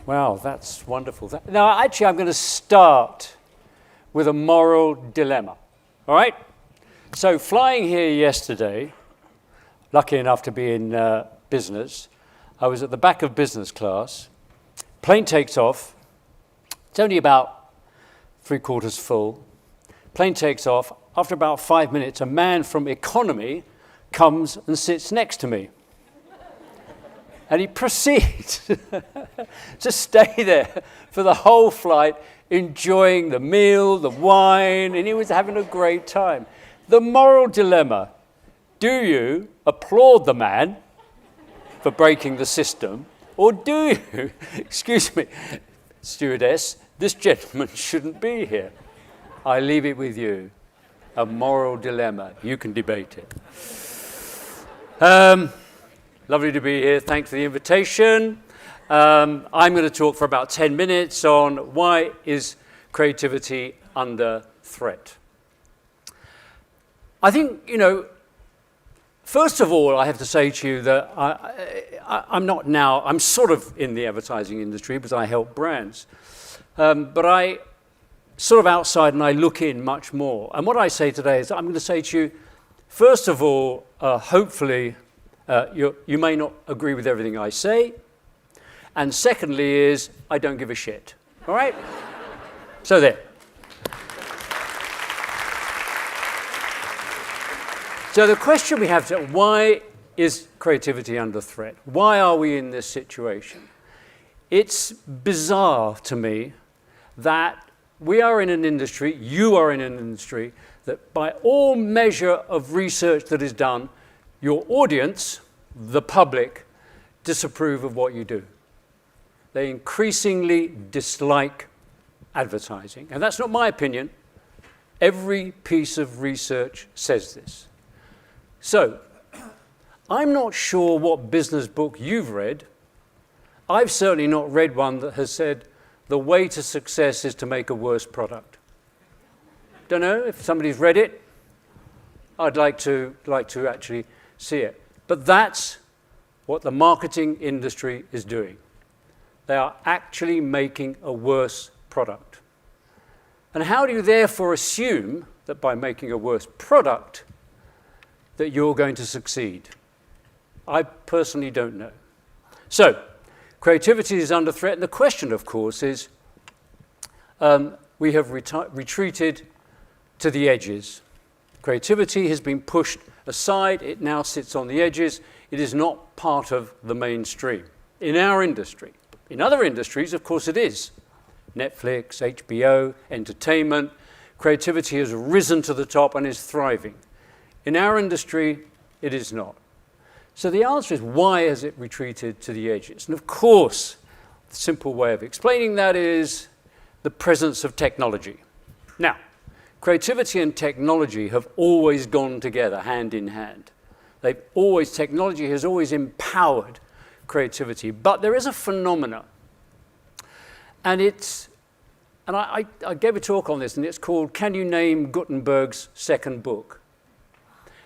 Wow, that's wonderful. Now, actually, I'm going to start with a moral dilemma, all right? So flying here yesterday, lucky enough to be in business, I was at the back of business class. Plane takes off. It's only about 3/4 full. Plane takes off. After about 5 minutes, a man from economy comes and sits next to me. And he proceeds to stay there for the whole flight, enjoying the meal, the wine, and he was having a great time. The moral dilemma: do you applaud the man for breaking the system, or do you, excuse me, stewardess, this gentleman shouldn't be here? I leave it with you. A moral dilemma. You can debate it. Lovely to be here. Thanks for the invitation. I'm going to talk for about 10 minutes on why is creativity under threat. I think, first of all, I have to say to you that I'm sort of in the advertising industry because I help brands. But I sort of outside and I look in much more. And what I say today is I'm going to say to you, first of all, hopefully, you may not agree with everything I say. And secondly is, I don't give a shit. All right? So there. So the question we have is, why is creativity under threat? Why are we in this situation? It's bizarre to me that we are in an industry, you are in an industry, that by all measure of research that is done, your audience, the public, disapprove of what you do. They increasingly dislike advertising. And that's not my opinion. Every piece of research says this. So, I'm not sure what business book you've read. I've certainly not read one that has said the way to success is to make a worse product. Don't know if somebody's read it. I'd like to actually see it. But that's what the marketing industry is doing. They are actually making a worse product. And how do you therefore assume that by making a worse product that you're going to succeed? I personally don't know. So, creativity is under threat, and the question, of course, is we have retreated to the edges. Creativity has been pushed aside. It now sits on the edges. It is not part of the mainstream in our industry. In other industries, of course, it is. Netflix, HBO, entertainment. Creativity has risen to the top and is thriving. In our industry, it is not. So the answer is, why has it retreated to the edges? And of course, the simple way of explaining that is the presence of technology. Now, creativity and technology have always gone together, hand in hand. Technology has always empowered creativity. But there is a phenomena, and I gave a talk on this, and it's called, Can You Name Gutenberg's Second Book?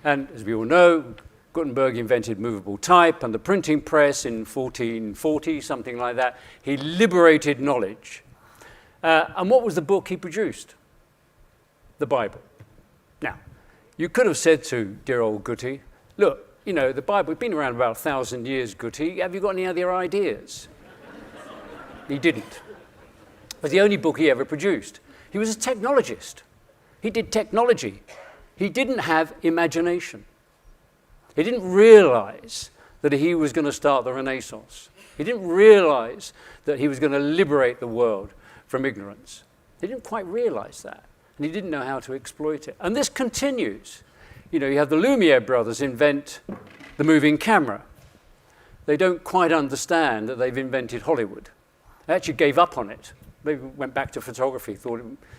And as we all know, Gutenberg invented movable type and the printing press in 1440, something like that. He liberated knowledge. And what was the book he produced? The Bible. Now, you could have said to dear old Guti, look, the Bible has been around about 1,000 years, Guti. Have you got any other ideas? He didn't. It was the only book he ever produced. He was a technologist. He did technology. He didn't have imagination. He didn't realize that he was going to start the Renaissance. He didn't realize that he was going to liberate the world from ignorance. He didn't quite realize that, and he didn't know how to exploit it. And this continues. You have the Lumiere brothers invent the moving camera. They don't quite understand that they've invented Hollywood. They actually gave up on it. They went back to photography,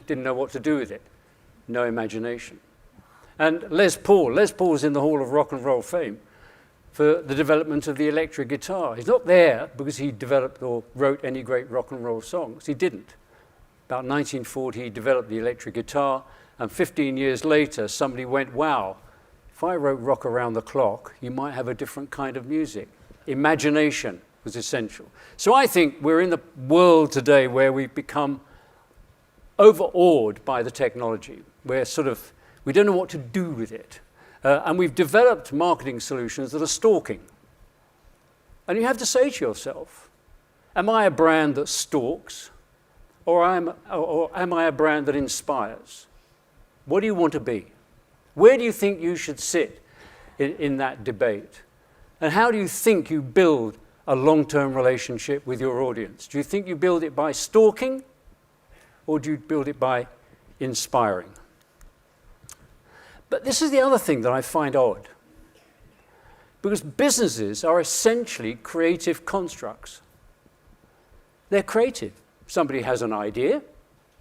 didn't know what to do with it. No imagination. And Les Paul's in the Hall of Rock and Roll Fame for the development of the electric guitar. He's not there because he developed or wrote any great rock and roll songs. He didn't. About 1940, he developed the electric guitar, and 15 years later, somebody went, wow, if I wrote Rock Around the Clock, you might have a different kind of music. Imagination. was essential. So I think we're in the world today where we've become overawed by the technology. We don't know what to do with it. And we've developed marketing solutions that are stalking. And you have to say to yourself, am I a brand that stalks, or am I a brand that inspires? What do you want to be? Where do you think you should sit in that debate? And how do you think you build a long-term relationship with your audience? Do you think you build it by stalking, or do you build it by inspiring? But this is the other thing that I find odd. Because businesses are essentially creative constructs. They're creative. Somebody has an idea.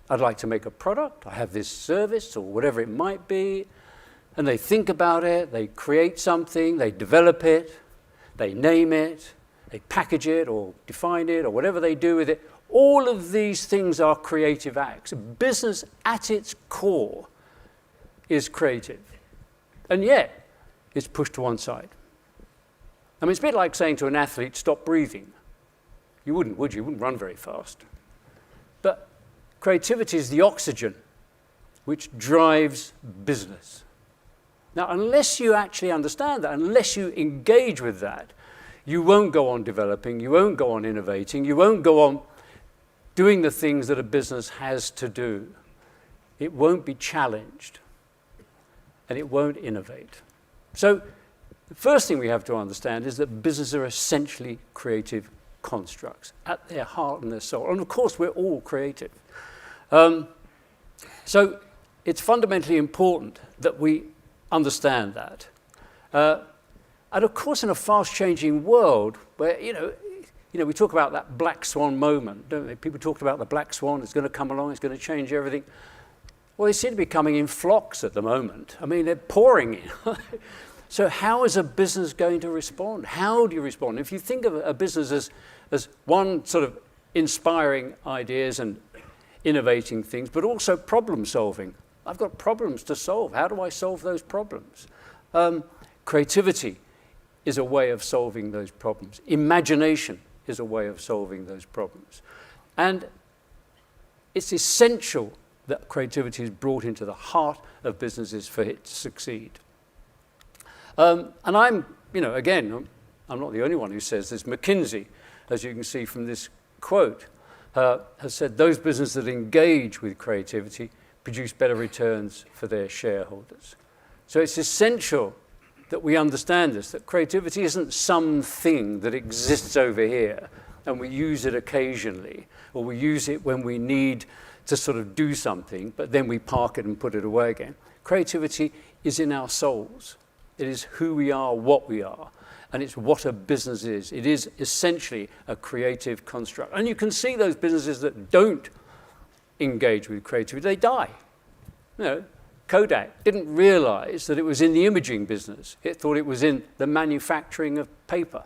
I'd like to make a product. I have this service or whatever it might be. And they think about it. They create something. They develop it. They name it. They package it or define it or whatever they do with it. All of these things are creative acts. Business at its core is creative. And yet, it's pushed to one side. I mean, it's a bit like saying to an athlete, stop breathing. You wouldn't, would you? You wouldn't run very fast. But creativity is the oxygen which drives business. Now, unless you actually understand that, unless you engage with that, you won't go on developing, you won't go on innovating, you won't go on doing the things that a business has to do. It won't be challenged, and it won't innovate. So the first thing we have to understand is that businesses are essentially creative constructs at their heart and their soul. And of course, we're all creative. So it's fundamentally important that we understand that. And of course, in a fast-changing world where, we talk about that black swan moment, don't they? People talked about the black swan, it's going to come along, it's going to change everything. Well, they seem to be coming in flocks at the moment. I mean, they're pouring in. So how is a business going to respond? How do you respond? If you think of a business as one sort of inspiring ideas and innovating things, but also problem solving. I've got problems to solve. How do I solve those problems? Creativity is a way of solving those problems. Imagination is a way of solving those problems. And it's essential that creativity is brought into the heart of businesses for it to succeed. And I'm not the only one who says this. McKinsey, as you can see from this quote, has said those businesses that engage with creativity produce better returns for their shareholders. So it's essential that we understand this, that creativity isn't something that exists over here and we use it occasionally, or we use it when we need to sort of do something, but then we park it and put it away again. Creativity is in our souls. It is who we are, what we are, and it's what a business is. It is essentially a creative construct. And you can see those businesses that don't engage with creativity, they die. Kodak didn't realize that it was in the imaging business. It thought it was in the manufacturing of paper.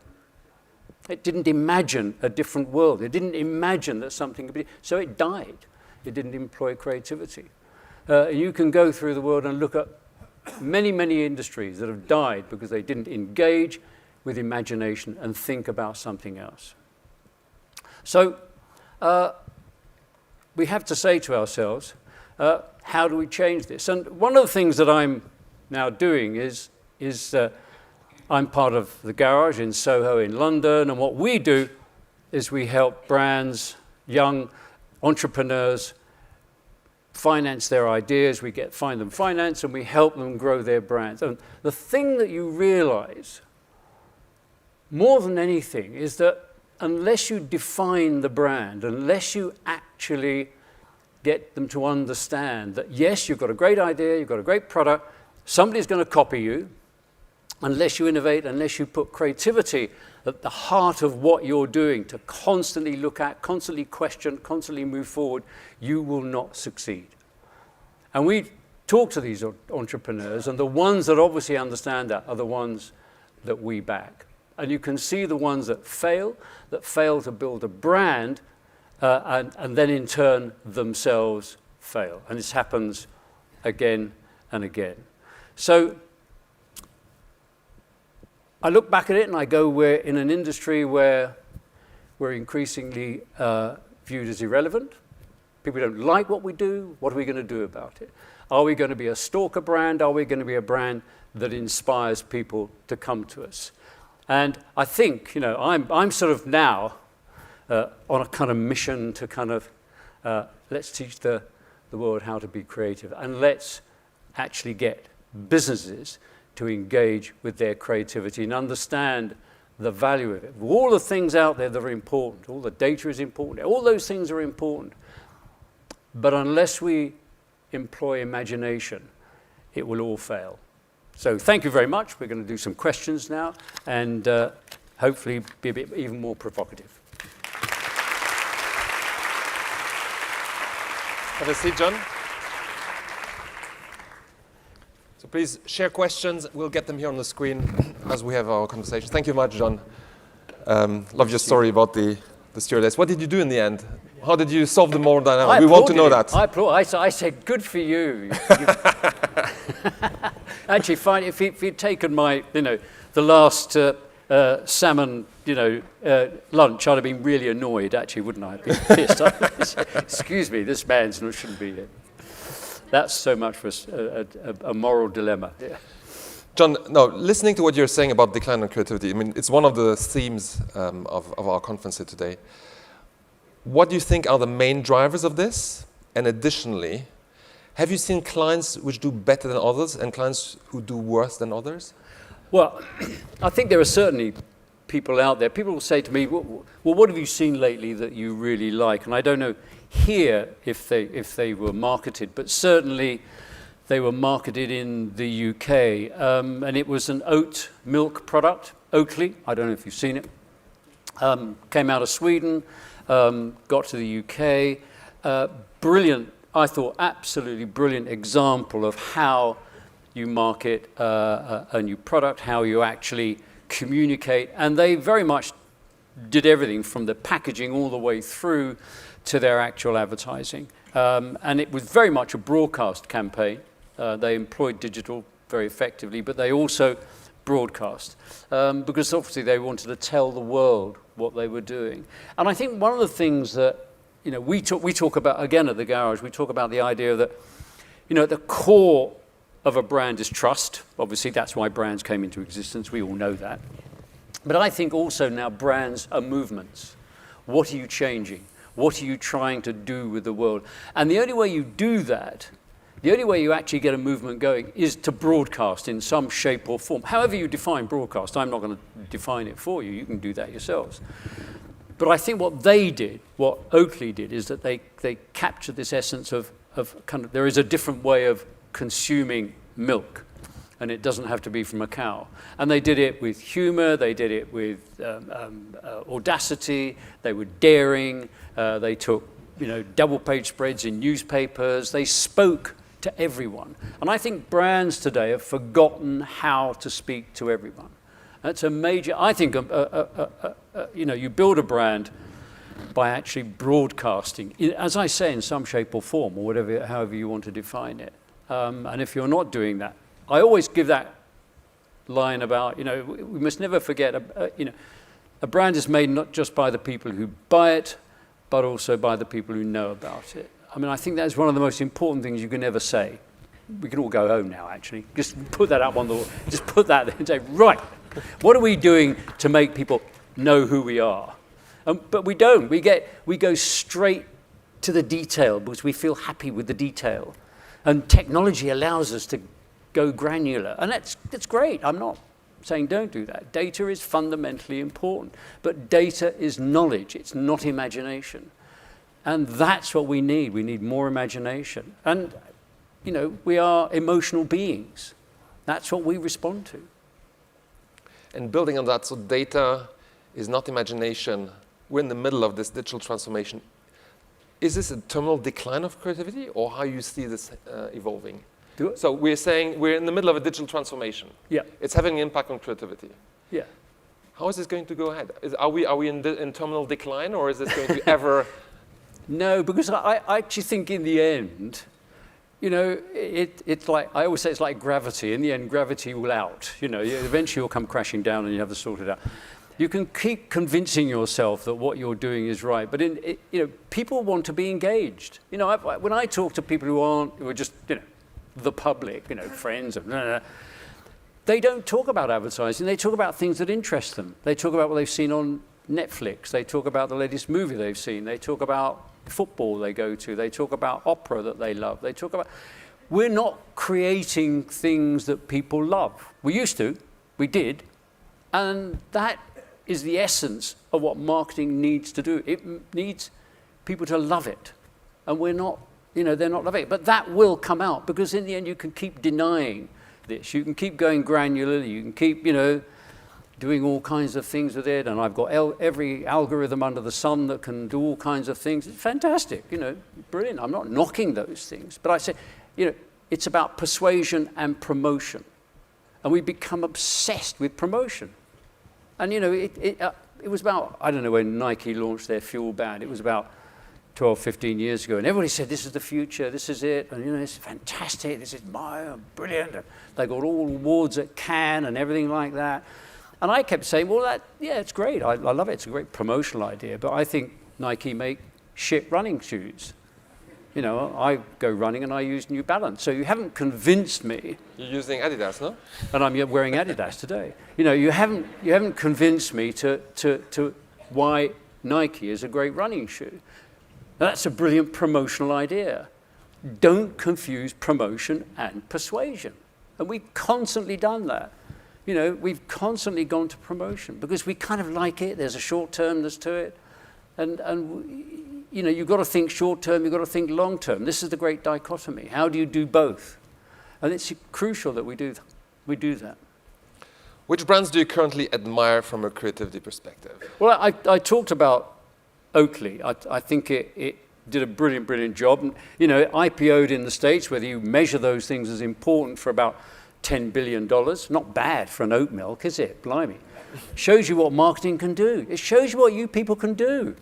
It didn't imagine a different world. It didn't imagine that something could be, so it died. It didn't employ creativity. You can go through the world and look at many, many industries that have died because they didn't engage with imagination and think about something else. So we have to say to ourselves, how do we change this? And one of the things that I'm now doing is I'm part of the Garage in Soho in London, and what we do is we help brands, young entrepreneurs, finance their ideas. We find them finance, and we help them grow their brands. And the thing that you realize more than anything is that unless you define the brand, unless you actually get them to understand that, yes, you've got a great idea, you've got a great product, somebody's going to copy you, unless you innovate, unless you put creativity at the heart of what you're doing to constantly look at, constantly question, constantly move forward, you will not succeed. And we talk to these entrepreneurs, and the ones that obviously understand that are the ones that we back. And you can see the ones that fail to build a brand, and then in turn themselves fail. And this happens again and again. So I look back at it and I go, we're in an industry where we're increasingly viewed as irrelevant. People don't like what we do. What are we going to do about it? Are we going to be a stalker brand? Are we going to be a brand that inspires people to come to us? And I think, you know, I'm sort of now on a kind of mission to kind of let's teach the world how to be creative, and let's actually get businesses to engage with their creativity and understand the value of it. All the things out there that are important, all the data is important, all those things are important. But unless we employ imagination, it will all fail. So thank you very much. We're going to do some questions now and hopefully be a bit even more provocative. Have a seat, John. So please share questions. We'll get them here on the screen as we have our conversation. Thank you much, John. Love your story about the stewardess. What did you do in the end? How did you solve the moral dilemma? We want to know that. I said, good for you. Actually, fine. If you'd taken my, you know, the last salmon, you know, lunch, I'd have been really annoyed. Actually, wouldn't I? I'd been pissed. Excuse me, this man shouldn't be here. That's so much for a moral dilemma. Yeah. John, no, listening to what you're saying about decline in creativity, I mean, it's one of the themes of our conference here today. What do you think are the main drivers of this? And additionally, have you seen clients which do better than others and clients who do worse than others? Well, I think there are certainly people out there. People will say to me, well, what have you seen lately that you really like? And I don't know here if they were marketed, but certainly they were marketed in the UK. And it was an oat milk product, Oatly. I don't know if you've seen it. Came out of Sweden. Got to the UK, brilliant, I thought, absolutely brilliant example of how you market a new product, how you actually communicate, and they very much did everything from the packaging all the way through to their actual advertising. And it was very much a broadcast campaign. They employed digital very effectively, but they also broadcast because obviously they wanted to tell the world what they were doing. And I think one of the things that, you know, we talk about, again, at the garage, we talk about the idea that, you know, at the core of a brand is trust. Obviously, that's why brands came into existence. We all know that. But I think also now brands are movements. What are you changing? What are you trying to do with the world? And the only way you do that, the only way you actually get a movement going is to broadcast in some shape or form. However you define broadcast, I'm not going to define it for you. You can do that yourselves. But I think what they did, what Oatly did, is that they captured this essence of kind of, there is a different way of consuming milk, and it doesn't have to be from a cow. And they did it with humor, they did it with audacity, they were daring, they took, you know, double-page spreads in newspapers, they spoke to everyone. And I think brands today have forgotten how to speak to everyone. That's a major, I think, you know, you build a brand by actually broadcasting, as I say, in some shape or form, or whatever, however you want to define it. And if you're not doing that, I always give that line about, you know, we must never forget, you know, a brand is made not just by the people who buy it, but also by the people who know about it. I mean, I think that's one of the most important things you can ever say. We can all go home now, actually. Just put that up on the wall. Just put that there and say, right, what are we doing to make people know who we are? But we don't. We go straight to the detail because we feel happy with the detail. And technology allows us to go granular. And that's great. I'm not saying don't do that. Data is fundamentally important. But data is knowledge. It's not imagination. And that's what we need. We need more imagination. And, you know, we are emotional beings. That's what we respond to. And building on that, so data is not imagination. We're in the middle of this digital transformation. Is this a terminal decline of creativity, or how you see this evolving? So we're saying we're in the middle of a digital transformation. Yeah. It's having an impact on creativity. Yeah. How is this going to go ahead? Are we in terminal decline, or is this going to ever... No, because I actually think in the end, you know, it's like, I always say it's like gravity. In the end, gravity will out. You know, eventually you'll come crashing down and you have to sort it out. You can keep convincing yourself that what you're doing is right, but people want to be engaged. When I talk to people who are just the public, friends, they don't talk about advertising. They talk about things that interest them. They talk about what they've seen on Netflix. They talk about the latest movie they've seen. They talk about football they go to. They talk about opera that they love. They talk about. We're not creating things that people love. We used to. We did, and that is the essence of what marketing needs to do. It needs people to love it. And we're not, they're not loving it. But that will come out, because in the end you can keep denying this. You can keep going granularly. You can keep, doing all kinds of things with it. And I've got every algorithm under the sun that can do all kinds of things. It's fantastic, brilliant. I'm not knocking those things. But I say, it's about persuasion and promotion. And we become obsessed with promotion. And it was about, I don't know when Nike launched their Fuel Band. It was about 12, 15 years ago. And everybody said, this is the future, this is it. And it's fantastic, this is brilliant. And they got all awards at Cannes and everything like that. And I kept saying, well, it's great. I love it. It's a great promotional idea. But I think Nike make shit running shoes. I go running and I use New Balance. So you haven't convinced me. You're using Adidas, no? And I'm wearing Adidas today. You haven't convinced me to why Nike is a great running shoe. Now, that's a brilliant promotional idea. Don't confuse promotion and persuasion. And we've constantly done that. We've constantly gone to promotion because we kind of like it. There's a short-termness to it. And you've got to think short-term, you've got to think long-term. This is the great dichotomy. How do you do both? And it's crucial that we do that. Which brands do you currently admire from a creativity perspective? Well, I talked about Oakley. I think it did a brilliant job. IPO'd in the States, whether you measure those things as important, for about $10 billion. Not bad for an oat milk, is it? Blimey. Shows you what marketing can do. It shows you what you people can do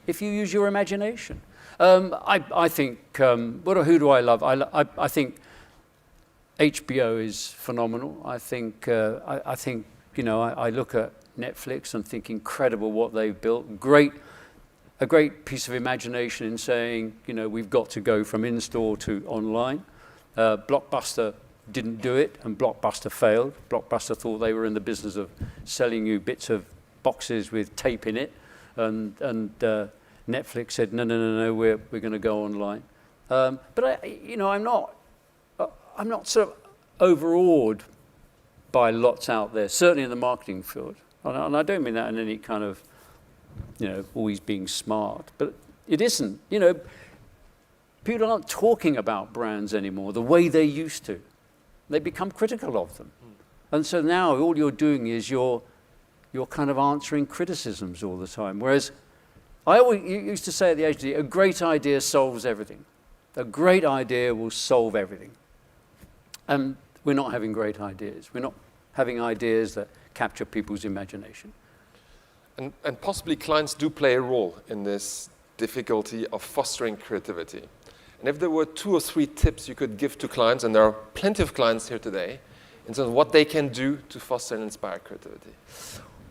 if you use your imagination. I think, who do I love? I think HBO is phenomenal. I think, I look at Netflix and think incredible what they've built. A great piece of imagination in saying, we've got to go from in-store to online. Blockbuster didn't do it, and Blockbuster failed. Blockbuster thought they were in the business of selling you bits of boxes with tape in it, and Netflix said, no, we're going to go online. But I'm not sort of overawed by lots out there, certainly in the marketing field. And I don't mean that in any kind of, always being smart, but it isn't. People aren't talking about brands anymore the way they used to. They become critical of them. And so now all you're doing is you're kind of answering criticisms all the time. Whereas I always used to say at the agency, a great idea solves everything. A great idea will solve everything. And we're not having great ideas. We're not having ideas that capture people's imagination. And possibly clients do play a role in this difficulty of fostering creativity. And if there were 2 or 3 tips you could give to clients, and there are plenty of clients here today, in terms of what they can do to foster and inspire creativity.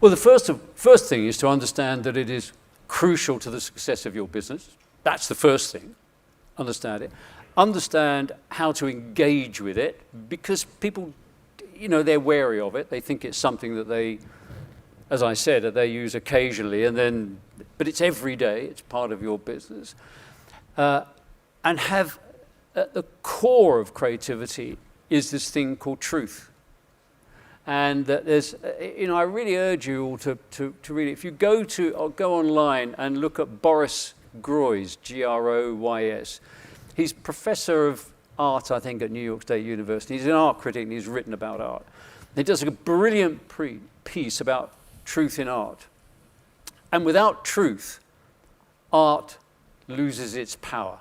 Well, the first thing is to understand that it is crucial to the success of your business. That's the first thing. Understand it. Understand how to engage with it, because people, they're wary of it. They think it's something that they, as I said, that they use occasionally, but it's every day. It's part of your business. And have at the core of creativity is this thing called truth. And that there's, I really urge you all to read it. If you go online and look at Boris Groys, Groys, he's professor of art, I think, at New York State University. He's an art critic and he's written about art. He does a brilliant piece about truth in art. And without truth, art loses its power.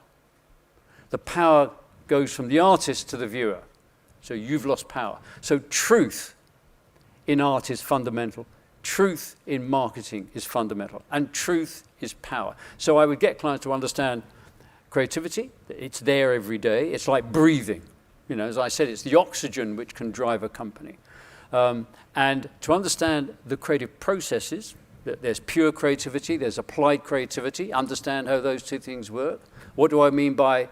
The power goes from the artist to the viewer. So you've lost power. So truth in art is fundamental. Truth in marketing is fundamental. And truth is power. So I would get clients to understand creativity. It's there every day. It's like breathing. As I said, it's the oxygen which can drive a company. And to understand the creative processes, there's pure creativity, there's applied creativity, understand how those two things work. What do I mean by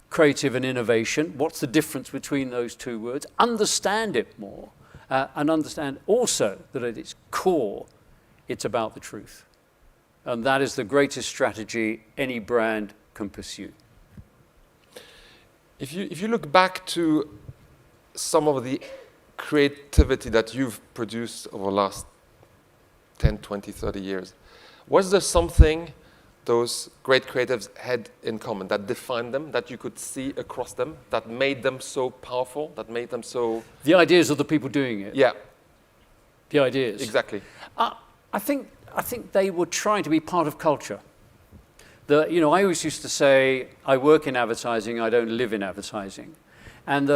creative and innovation? What's the difference between those two words? Understand it more, and understand also that at its core, it's about the truth. And that is the greatest strategy any brand can pursue. If you look back to some of the creativity that you've produced over the last 10, 20, 30 years, was there something those great creatives had in common that defined them, that you could see across them, that made them so powerful, that made them so... The ideas of the people doing it. Yeah. The ideas. Exactly. I think they were trying to be part of culture. I always used to say, I work in advertising, I don't live in advertising. And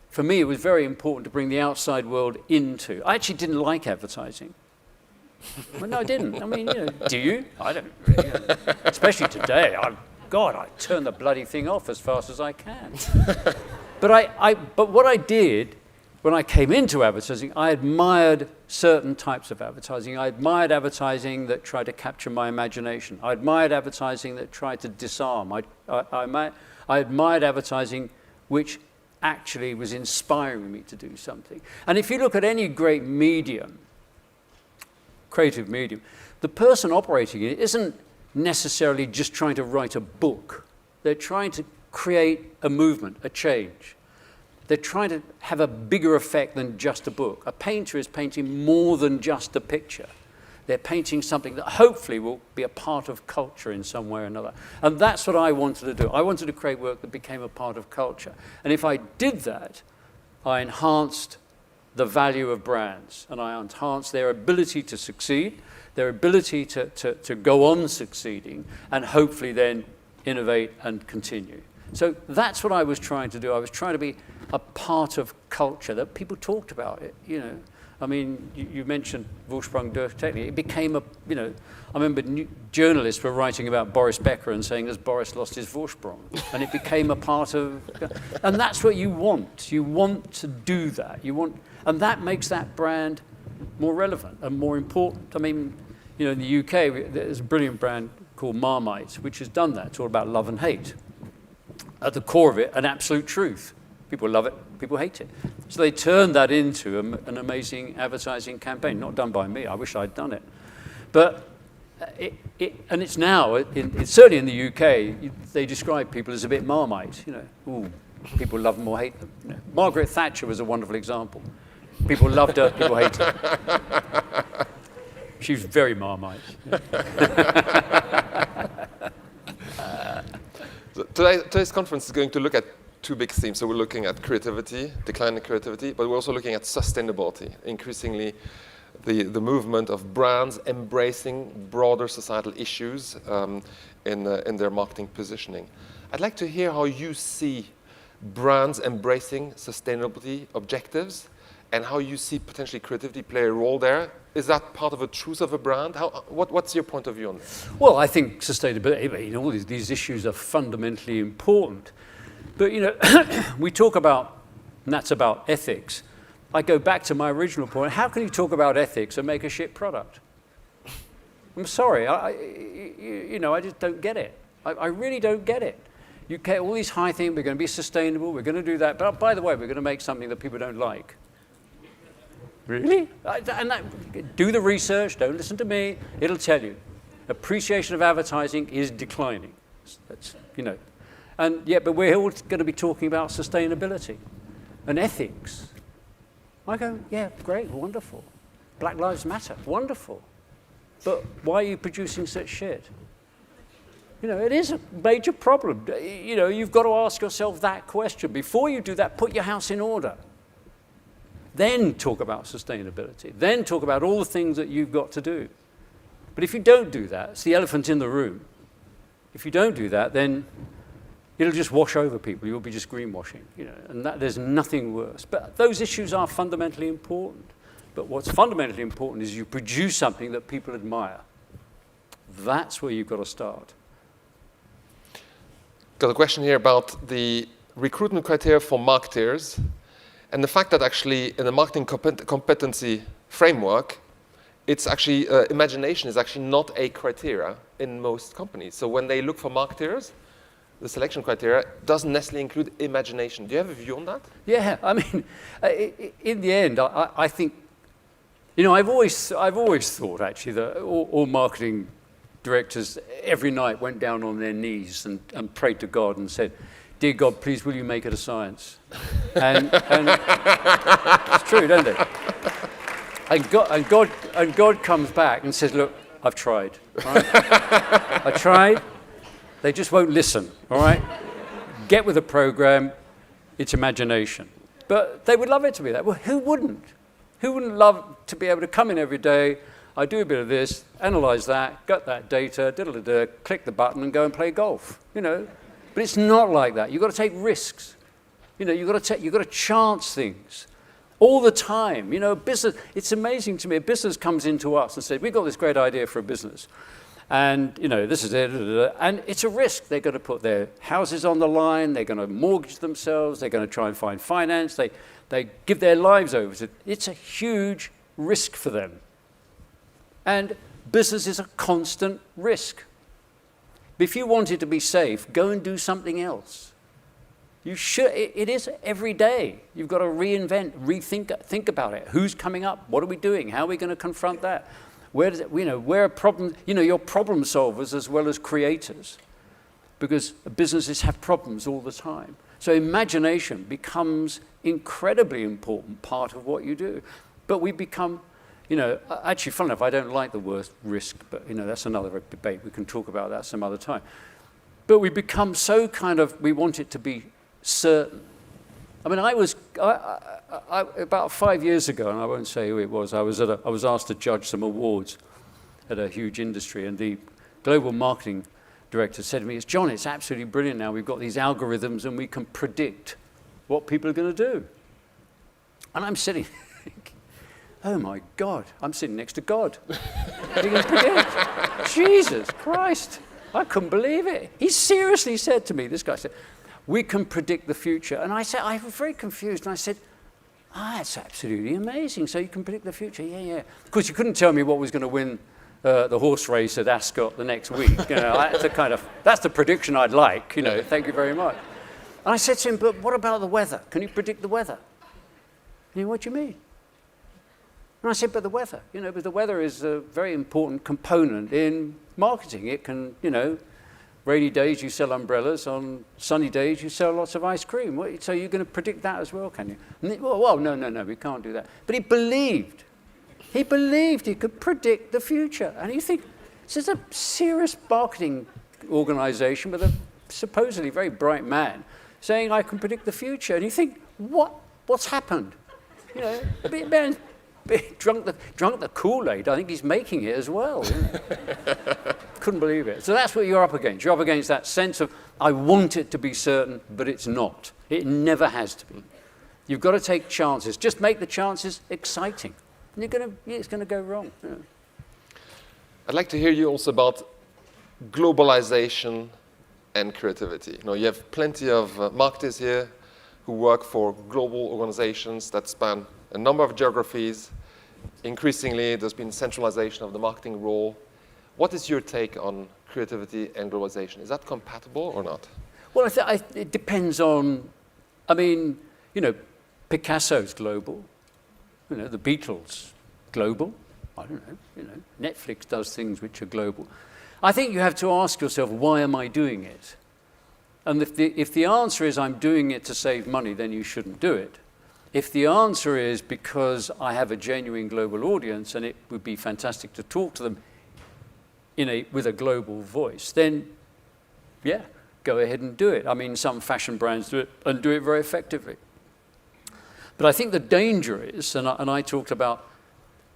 for me, it was very important to bring the outside world into. I actually didn't like advertising. Well, no, I didn't. I mean, do you? I don't really. Especially today. I turn the bloody thing off as fast as I can. But what I did when I came into advertising, I admired certain types of advertising. I admired advertising that tried to capture my imagination. I admired advertising that tried to disarm. I admired advertising which actually was inspiring me to do something. And if you look at any great medium, creative medium, the person operating it isn't necessarily just trying to write a book. They're trying to create a movement, a change. They're trying to have a bigger effect than just a book. A painter is painting more than just a picture. They're painting something that hopefully will be a part of culture in some way or another. And that's what I wanted to do. I wanted to create work that became a part of culture. And if I did that, I enhanced the value of brands, and I enhanced their ability to succeed, their ability to go on succeeding, and hopefully then innovate and continue. So that's what I was trying to do. I was trying to be a part of culture, that people talked about it, I mean, you mentioned Vorsprung durch Technik. It became I remember journalists were writing about Boris Becker and saying, has Boris lost his Vorsprung? And it became a part of, and that's what you want. You want to do that. And that makes that brand more relevant and more important. I mean, in the UK, there's a brilliant brand called Marmite, which has done that. It's all about love and hate. At the core of it, an absolute truth. People love it, people hate it. So they turned that into an amazing advertising campaign, not done by me. I wish I'd done it. But and it's now, it's certainly in the UK, they describe people as a bit Marmite. Ooh, people love them or hate them. Margaret Thatcher was a wonderful example. People loved her, people hated her. She was very Marmite. Today's conference is going to look at two big themes. So we're looking at creativity, declining creativity, but we're also looking at sustainability, increasingly the movement of brands embracing broader societal issues in their marketing positioning. I'd like to hear how you see brands embracing sustainability objectives and how you see potentially creativity play a role there. Is that part of a truth of a brand? What's your point of view on this? Well, I think sustainability, all these issues are fundamentally important. But, we talk about, and that's about ethics. I go back to my original point. How can you talk about ethics and make a shit product? I'm sorry. I just don't get it. I really don't get it. You get all these high things. We're going to be sustainable. We're going to do that. But by the way, we're going to make something that people don't like. Really? Do the research. Don't listen to me. It'll tell you. Appreciation of advertising is declining. That's. And but we're all going to be talking about sustainability and ethics. I go, yeah, great, wonderful. Black Lives Matter, wonderful. But why are you producing such shit? It is a major problem. You've got to ask yourself that question. Before you do that, put your house in order. Then talk about sustainability. Then talk about all the things that you've got to do. But if you don't do that, it's the elephant in the room. If you don't do that, then it'll just wash over people. You'll be just greenwashing, and there's nothing worse. But those issues are fundamentally important. But what's fundamentally important is you produce something that people admire. That's where you've got to start. Got a question here about the recruitment criteria for marketers And the fact that actually in the marketing competency framework, it's actually, imagination is actually not a criteria in most companies. So when they look for marketers, the selection criteria doesn't necessarily include imagination. Do you have a view on that? Yeah, I mean, in the end, I think, I've always thought actually that all marketing directors every night went down on their knees and prayed to God and said, "Dear God, please will you make it a science?" And it's true, don't it? And God comes back and says, "Look, I've tried. All right? I tried. They just won't listen. All right? Get with the program. It's imagination." But they would love it to be that. Well, who wouldn't? Who wouldn't love to be able to come in every day? I do a bit of this, analyze that, get that data, click the button, and go and play golf. But it's not like that. You've got to take risks. You've got to chance things all the time. Business. It's amazing to me. A business comes into us and says, "We've got this great idea for a business, and this is it." And it's a risk. They're going to put their houses on the line. They're going to mortgage themselves. They're going to try and find finance. They give their lives over to it. It's a huge risk for them. And business is a constant risk. But if you want it to be safe, go and do something else. You should. It is every day. You've got to reinvent, think about it. Who's coming up? What are we doing? How are we going to confront that? Where does it? Where are problems? You're problem solvers as well as creators, because businesses have problems all the time. So imagination becomes incredibly important part of what you do. But we become. Actually, fun enough, I don't like the word risk, but that's another debate. We can talk about that some other time. But we become so we want it to be certain. I mean, I about 5 years ago, and I won't say who it was, I was asked to judge some awards at a huge industry, and the global marketing director said to me, "John, it's absolutely brilliant now. We've got these algorithms and we can predict what people are going to do." And I'm sitting oh my God, I'm sitting next to God. He can predict. Jesus Christ, I couldn't believe it. He seriously said to me, this guy said, "We can predict the future." And I was very confused, and I said, "That's absolutely amazing. So you can predict the future?" Yeah. Of course, you couldn't tell me what was going to win the horse race at Ascot the next week. That's the prediction I'd like, thank you very much. And I said to him, "But what about the weather? Can you predict the weather?" And he went, "What do you mean?" And I said, "But the weather, because the weather is a very important component in marketing. It can, rainy days you sell umbrellas, on sunny days you sell lots of ice cream. So you're going to predict that as well, can you?" And no, we can't do that. But he believed he could predict the future. And you think, this is a serious marketing organization with a supposedly very bright man saying, "I can predict the future." And you think, what's happened? Man's drunk the Kool-Aid. I think he's making it as well. Couldn't believe it. So that's what you're up against. You're up against that sense of, I want it to be certain, but it's not. It never has to be. You've got to take chances. Just make the chances exciting. And it's going to go wrong. I'd like to hear you also about globalization and creativity. You have plenty of marketers here who work for global organizations that span a number of geographies. Increasingly, there's been centralization of the marketing role. What is your take on creativity and globalization? Is that compatible or not? Well, it depends on, Picasso's global. The Beatles, global. I don't know. Netflix does things which are global. I think you have to ask yourself, why am I doing it? And if the answer is I'm doing it to save money, then you shouldn't do it. If the answer is because I have a genuine global audience and it would be fantastic to talk to them with a global voice, then yeah, go ahead and do it. I mean, some fashion brands do it and do it very effectively. But I think the danger is, and I talked about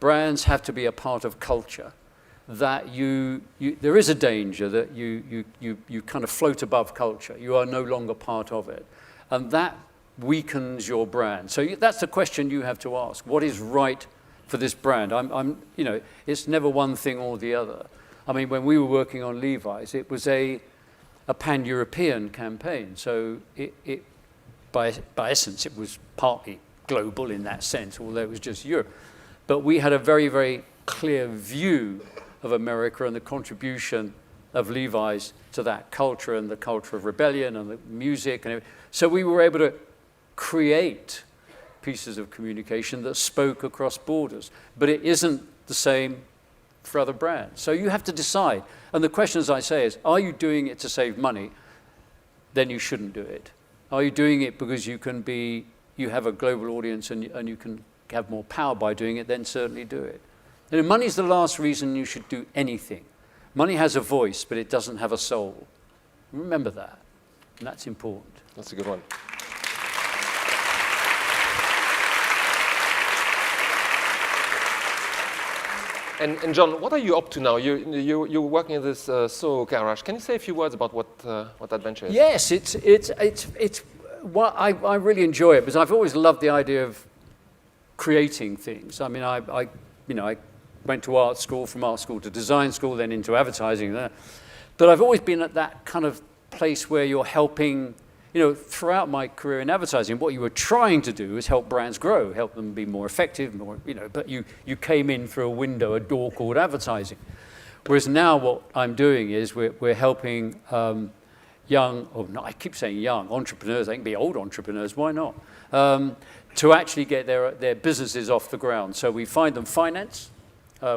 brands have to be a part of culture, that there is a danger that you kind of float above culture. You are no longer part of it. And that weakens your brand. So that's the question you have to ask. What is right for this brand? It's never one thing or the other. I mean, when we were working on Levi's, it was a pan-European campaign. So by essence, it was partly global in that sense, although it was just Europe. But we had a very, very clear view of America and the contribution of Levi's to that culture and the culture of rebellion and the music and everything. So we were able to create pieces of communication that spoke across borders. But it isn't the same for other brands. So you have to decide. And the question, as I say, is, are you doing it to save money? Then you shouldn't do it. Are you doing it because you have a global audience and you can have more power by doing it? Then certainly do it. And money is the last reason you should do anything. Money has a voice, but it doesn't have a soul. Remember that. And that's important. That's a good one. And John, what are you up to now? You're working at this Soho garage. Can you say a few words about what that venture is? Yes, it's what I really enjoy it because I've always loved the idea of creating things. I mean, I went to art school, from art school to design school, then into advertising. But I've always been at that kind of place where you're helping. Throughout my career in advertising, what you were trying to do is help brands grow, help them be more effective, but you came in through a door called advertising. Whereas now what I'm doing is we're helping I keep saying young, entrepreneurs, they can be old entrepreneurs, why not? To actually get their businesses off the ground. So we find them finance,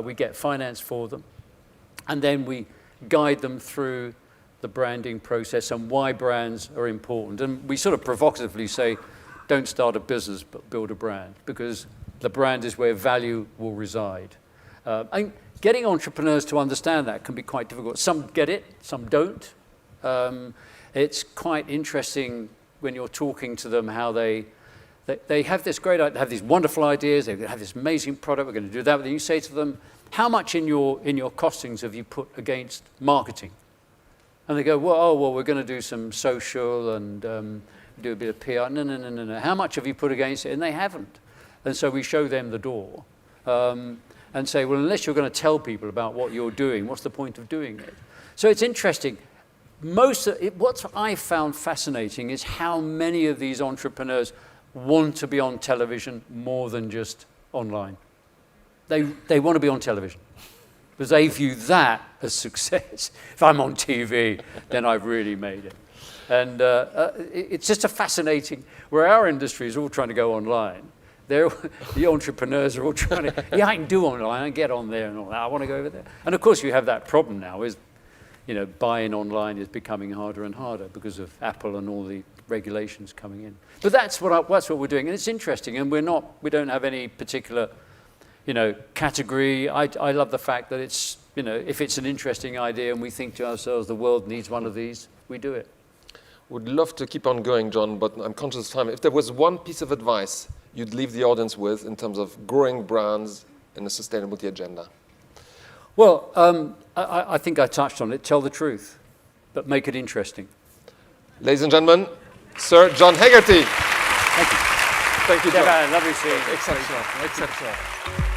we get finance for them, and then we guide them through the branding process and why brands are important. And we sort of provocatively say, don't start a business, but build a brand, because the brand is where value will reside. And getting entrepreneurs to understand that can be quite difficult. Some get it, some don't. It's quite interesting when you're talking to them how they have this great idea, have these wonderful ideas, they have this amazing product, we're going to do that. But then you say to them, how much in your costings have you put against marketing? And they go, well, we're going to do some social and do a bit of PR. No. How much have you put against it? And they haven't. And so we show them the door and say, well, unless you're going to tell people about what you're doing, what's the point of doing it? So it's interesting. What I found fascinating is how many of these entrepreneurs want to be on television more than just online. They want to be on television, because they view that as success. If I'm on TV, then I've really made it. And it's just a fascinating, where our industry is all trying to go online. The entrepreneurs are all trying to, I can do online, I get on there and all that, I want to go over there. And of course you have that problem now, is buying online is becoming harder and harder because of Apple and all the regulations coming in. But that's what we're doing, and it's interesting, and we don't have any particular category. I love the fact that it's, if it's an interesting idea and we think to ourselves the world needs one of these, we do it. Would love to keep on going, John, but I'm conscious of time. If there was one piece of advice you'd leave the audience with in terms of growing brands in the sustainability agenda? Well, I think I touched on it. Tell the truth, but make it interesting. Ladies and gentlemen, Sir John Hegarty. Thank you. Thank you, John. Lovely seeing you. Exceptional.